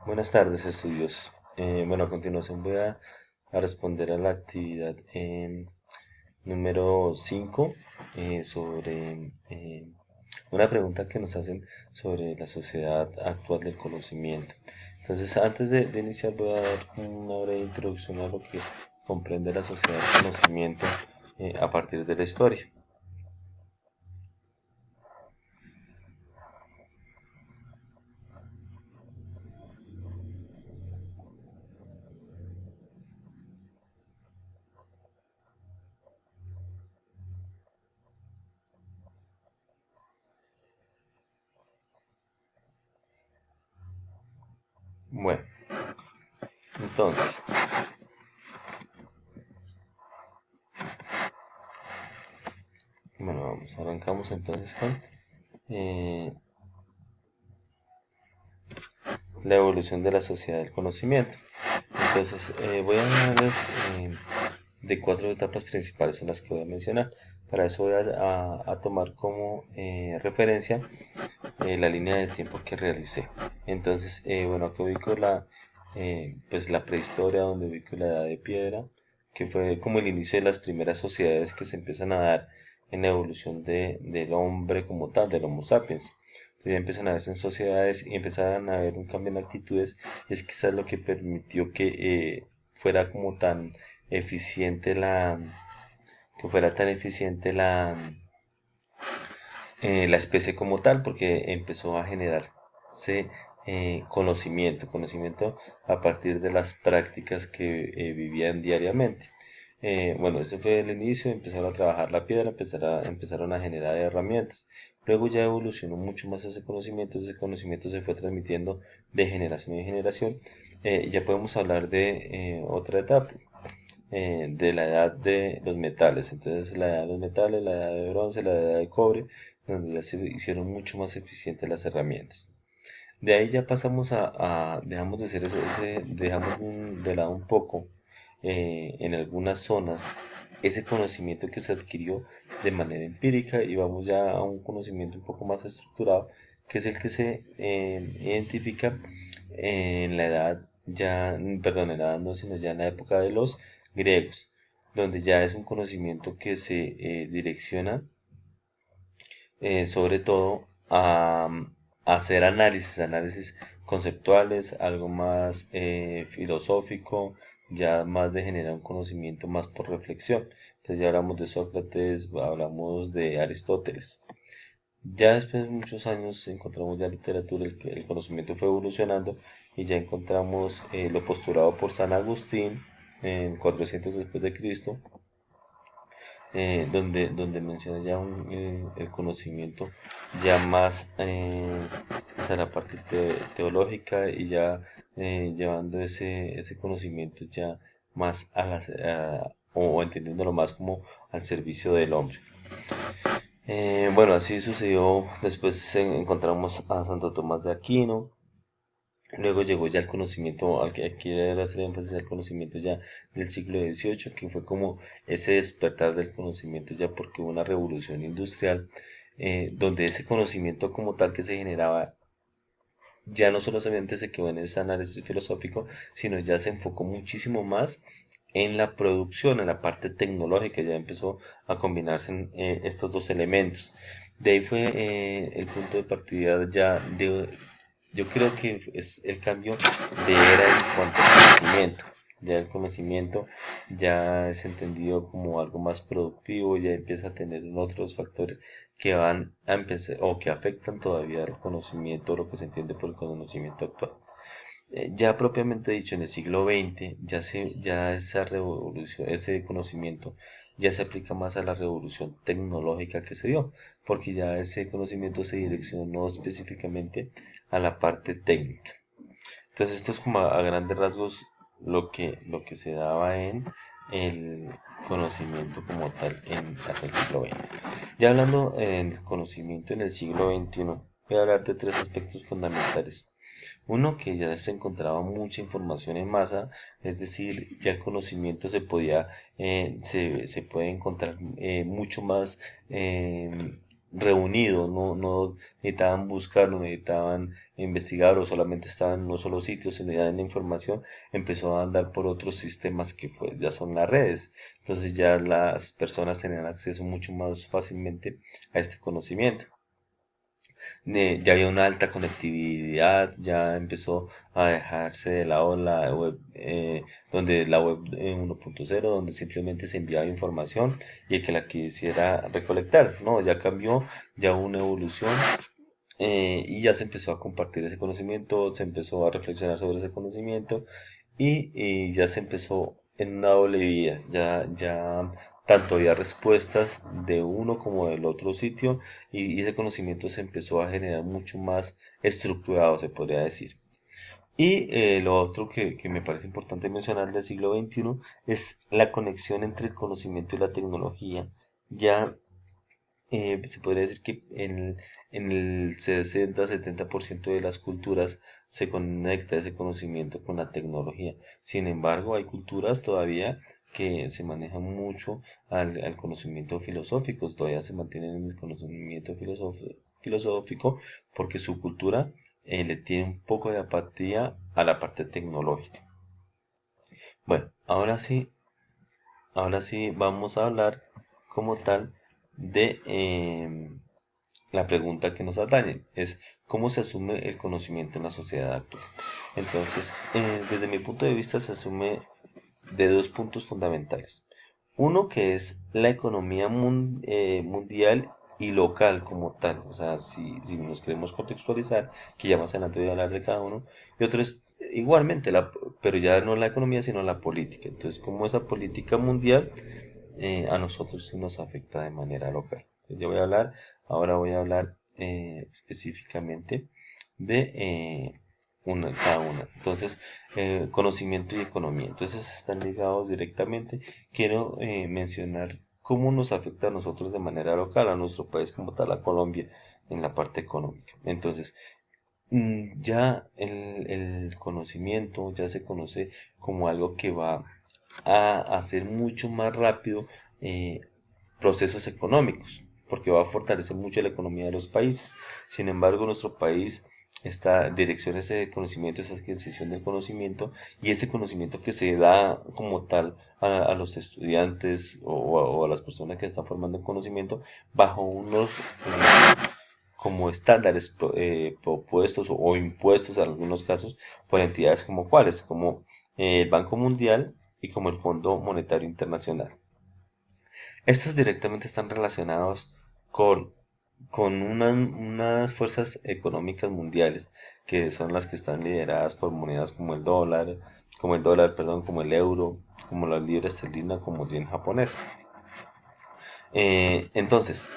Buenas tardes, estudiosos. Bueno, a continuación voy a responder a la actividad número 5 sobre una pregunta que nos hacen sobre la sociedad actual del conocimiento. Entonces, antes de iniciar, voy a dar una breve introducción a lo que comprende la sociedad del conocimiento a partir de la historia. Bueno, entonces, arrancamos entonces con eh, la evolución de la sociedad del conocimiento. Entonces, voy a hablarles de cuatro etapas principales en las que voy a mencionar. Para eso voy a tomar como referencia la línea de tiempo que realicé. Entonces, bueno, aquí ubico pues la prehistoria, donde ubico la edad de piedra, que fue como el inicio de las primeras sociedades que se empiezan a dar en la evolución del hombre como tal, del Homo sapiens. Ya empiezan a verse en sociedades y empezaron a haber un cambio en actitudes, y es quizás lo que permitió que fuera como tan eficiente que fuera tan eficiente la especie como tal, porque empezó a generarse conocimiento a partir de las prácticas que vivían diariamente. Bueno, ese fue el inicio, empezaron a trabajar la piedra, empezaron a generar herramientas. Luego ya evolucionó mucho más ese conocimiento se fue transmitiendo de generación en generación. Ya podemos hablar de otra etapa, de la edad de los metales. Entonces, la edad de los metales, la edad de bronce, la edad de cobre, donde ya se hicieron mucho más eficientes las herramientas. De ahí ya pasamos dejamos de ser dejamos de lado un poco en algunas zonas ese conocimiento que se adquirió de manera empírica y vamos ya a un conocimiento un poco más estructurado, que es el que se identifica en la edad ya, perdón, en la edad no, sino ya en la época de los griegos, donde ya es un conocimiento que se direcciona sobre todo a hacer análisis conceptuales, algo más filosófico, ya más de generar un conocimiento más por reflexión. Entonces ya hablamos de Sócrates, hablamos de Aristóteles. Ya después de muchos años encontramos ya literatura, el conocimiento fue evolucionando y ya encontramos lo postulado por San Agustín en 400 después de Cristo, donde menciona ya el conocimiento ya más hacia la parte teológica y ya llevando ese conocimiento ya más o entendiéndolo más como al servicio del hombre. Bueno, así sucedió. Después encontramos a Santo Tomás de Aquino. Luego llegó ya el conocimiento, al que aquí era hacer énfasis al conocimiento ya del siglo XVIII, que fue como ese despertar del conocimiento ya porque hubo una revolución industrial, donde ese conocimiento como tal que se generaba ya no solamente se quedó en ese análisis filosófico, sino ya se enfocó muchísimo más en la producción, en la parte tecnológica, ya empezó a combinarse estos dos elementos. De ahí fue el punto de partida ya yo creo que es el cambio de era en cuanto al conocimiento. Ya el conocimiento ya es entendido como algo más productivo, ya empieza a tener otros factores que van a empezar o que afectan todavía el conocimiento, lo que se entiende por el conocimiento actual. Ya propiamente dicho, en el siglo XX, ya esa revolución, ese conocimiento ya se aplica más a la revolución tecnológica que se dio, porque ya ese conocimiento se direccionó específicamente a la parte técnica. Entonces esto es como a grandes rasgos lo que se daba en el conocimiento como tal hasta el siglo XX. Ya hablando del conocimiento en el siglo XXI, voy a hablar de tres aspectos fundamentales. Uno, que ya se encontraba mucha información en masa, es decir, ya el conocimiento se puede encontrar mucho más reunido, no necesitaban buscarlo, necesitaban investigar o solamente estaban en unos solo sitios, sino ya la información empezó a andar por otros sistemas que ya son las redes. Entonces ya las personas tenían acceso mucho más fácilmente a este conocimiento. Ya había una alta conectividad, ya empezó a dejarse de lado la web, donde la web 1.0, donde simplemente se enviaba información y el que la quisiera recolectar, no, ya cambió, ya hubo una evolución, y ya se empezó a compartir ese conocimiento, se empezó a reflexionar sobre ese conocimiento y ya se empezó en una doble vía, ya tanto había respuestas de uno como del otro sitio y ese conocimiento se empezó a generar mucho más estructurado, se podría decir. Y lo otro que me parece importante mencionar del siglo XXI es la conexión entre el conocimiento y la tecnología. Ya se podría decir que en el 60-70% de las culturas se conecta ese conocimiento con la tecnología. Sin embargo, hay culturas todavía que se manejan mucho al conocimiento filosófico, todavía se mantienen en el conocimiento filosófico porque su cultura le tiene un poco de apatía a la parte tecnológica. Bueno, ahora sí vamos a hablar como tal de la pregunta que nos atañe, es cómo se asume el conocimiento en la sociedad actual. Entonces, desde mi punto de vista se asume de dos puntos fundamentales. Uno que es la economía mundial y local como tal, o sea, si nos queremos contextualizar, que ya más adelante voy a hablar de cada uno, y otro es igualmente, pero ya no la economía, sino la política. Entonces, como esa política mundial a nosotros sí nos afecta de manera local. Yo ahora voy a hablar específicamente de cada una. Entonces, conocimiento y economía. Entonces, están ligados directamente. Quiero mencionar cómo nos afecta a nosotros de manera local, a nuestro país como tal, a Colombia, en la parte económica. Entonces, ya el conocimiento ya se conoce como algo que va a hacer mucho más rápido eh, procesos económicos, porque va a fortalecer mucho la economía de los países. Sin embargo, nuestro país está dirección ese conocimiento, esa adquisición del conocimiento y ese conocimiento que se da como tal a los estudiantes o a las personas que están formando el conocimiento bajo unos como estándares propuestos o impuestos en algunos casos por entidades como cuáles, como el Banco Mundial y como el Fondo Monetario Internacional. Estos directamente están relacionados con, con unas fuerzas económicas mundiales que son las que están lideradas por monedas como el dólar, perdón, como el euro, como la libra esterlina, como el yen japonés. Entonces,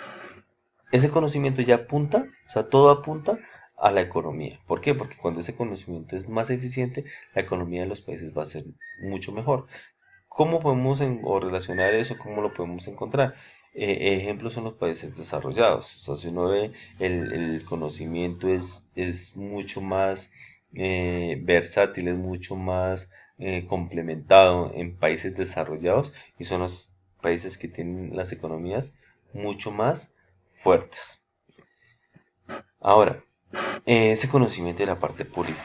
ese conocimiento ya apunta, o sea, todo apunta a la economía. ¿Por qué? Porque cuando ese conocimiento es más eficiente, la economía de los países va a ser mucho mejor. ¿Cómo podemos o relacionar eso? ¿Cómo lo podemos encontrar? Ejemplos son los países desarrollados. O sea, si uno ve el conocimiento es mucho más versátil, es mucho más complementado en países desarrollados y son los países que tienen las economías mucho más fuertes. Ahora, ese conocimiento de la parte política.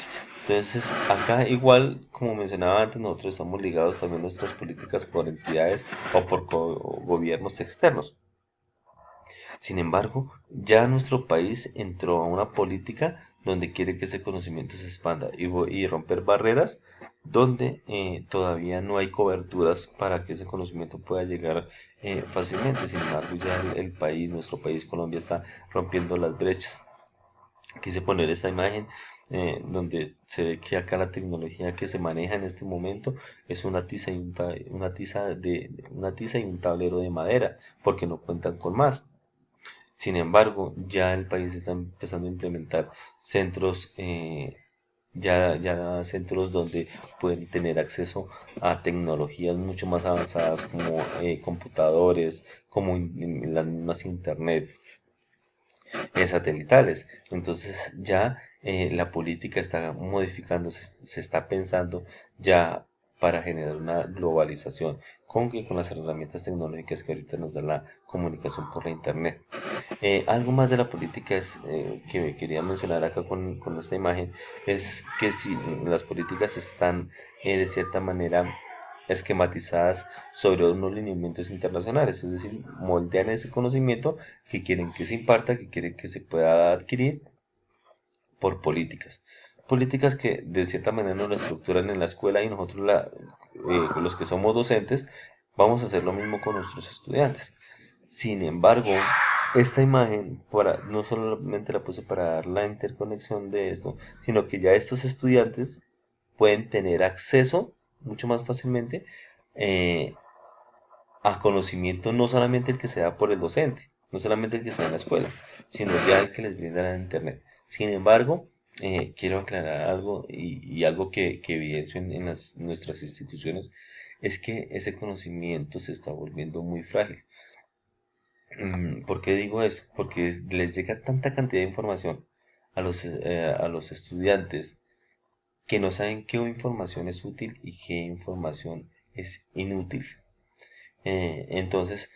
Entonces, acá igual, como mencionaba antes, nosotros estamos ligados también a nuestras políticas por entidades o por gobiernos externos. Sin embargo, ya nuestro país entró a una política donde quiere que ese conocimiento se expanda y romper barreras donde todavía no hay coberturas para que ese conocimiento pueda llegar fácilmente. Sin embargo, ya el país, nuestro país Colombia, está rompiendo las brechas. Quise poner esta imagen donde se ve que acá la tecnología que se maneja en este momento es una tiza una tiza y un tablero de madera, porque no cuentan con más. Sin embargo, ya el país está empezando a implementar centros, ya centros donde pueden tener acceso a tecnologías mucho más avanzadas como computadores, como las mismas internet satelitales. Entonces ya la política está modificándose, se está pensando ya para generar una globalización con las herramientas tecnológicas que ahorita nos da la comunicación por la internet. Algo más de la política que quería mencionar acá con esta imagen es que si las políticas están de cierta manera esquematizadas sobre unos lineamientos internacionales, es decir, moldean ese conocimiento que quieren que se imparta, que quieren que se pueda adquirir por políticas. Políticas que de cierta manera nos la estructuran en la escuela y nosotros los que somos docentes vamos a hacer lo mismo con nuestros estudiantes. Sin embargo, esta imagen no solamente la puse para dar la interconexión de esto, sino que ya estos estudiantes pueden tener acceso mucho más fácilmente eh, a conocimiento, no solamente el que se da por el docente, no solamente el que se da en la escuela, sino ya el que les brinda la internet. Sin embargo, quiero aclarar algo y algo que evidencio en nuestras instituciones es que ese conocimiento se está volviendo muy frágil. ¿Por qué digo eso? Porque les llega tanta cantidad de información a los estudiantes que no saben qué información es útil y qué información es inútil. Entonces,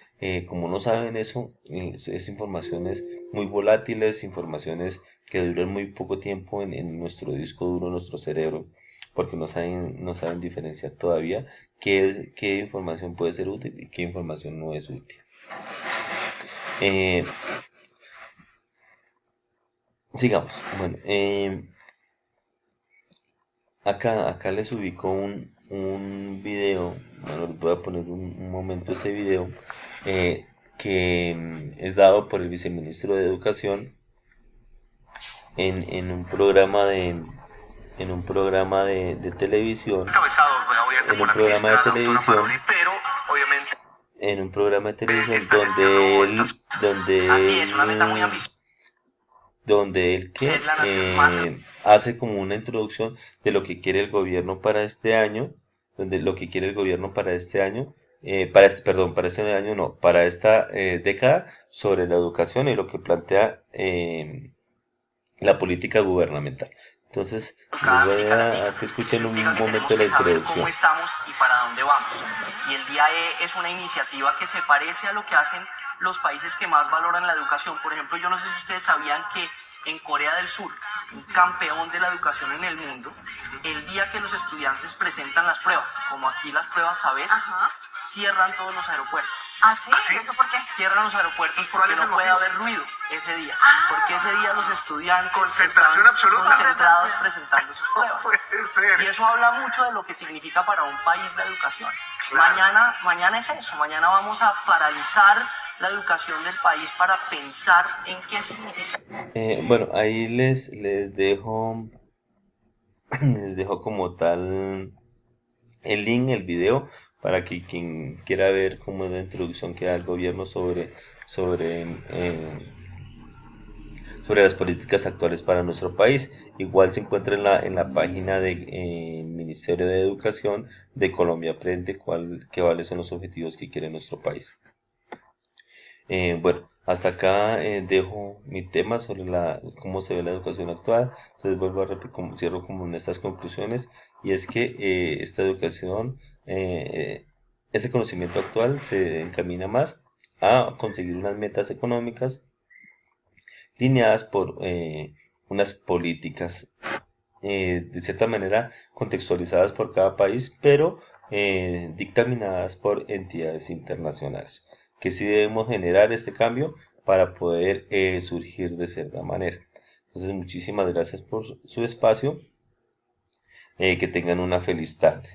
como no saben eso, es informaciones muy volátiles, informaciones que duran muy poco tiempo en nuestro disco duro, en nuestro cerebro, porque no saben diferenciar todavía qué información puede ser útil y qué información no es útil. Sigamos. Bueno, acá les ubico un video, bueno, les voy a poner un momento ese video, que es dado por el viceministro de Educación en un programa de televisión, en un programa de televisión donde él hace como una introducción de lo que quiere el gobierno para este año, donde lo que quiere el gobierno para este año, para este año no, para esta década sobre la educación y lo que plantea la política gubernamental. Entonces, les voy a que escuchen un momento de la introducción. Cómo estamos y para dónde vamos. Y el Día E es una iniciativa que se parece a lo que hacen los países que más valoran la educación. Por ejemplo, yo no sé si ustedes sabían que en Corea del Sur, un campeón de la educación en el mundo, el día que los estudiantes presentan las pruebas, como aquí las pruebas saber, cierran todos los aeropuertos. ¿Ah, sí? ¿Eso por qué? Cierran los aeropuertos porque no puede haber ruido ese día. Porque ese día los estudiantes Concentración están absoluta. concentrados presentando sus pruebas. Puede ser. Y eso habla mucho de lo que significa para un país la educación. Claro. Mañana es eso. Mañana vamos a paralizar la educación del país para pensar en qué significa. Bueno, ahí les dejo como tal el link, el video, para que quien quiera ver cómo es la introducción que da el gobierno sobre las políticas actuales para nuestro país. Igual se encuentra en la página del Ministerio de Educación de Colombia Aprende cuáles son los objetivos que quiere nuestro país. Bueno, hasta acá dejo mi tema sobre cómo se ve la educación actual. Entonces vuelvo a repetir, cierro como en estas conclusiones, y es que esta educación, ese conocimiento actual se encamina más a conseguir unas metas económicas lineadas por unas políticas de cierta manera contextualizadas por cada país, pero dictaminadas por entidades internacionales, que sí debemos generar este cambio para poder surgir de cierta manera. Entonces, muchísimas gracias por su espacio, que tengan una feliz tarde.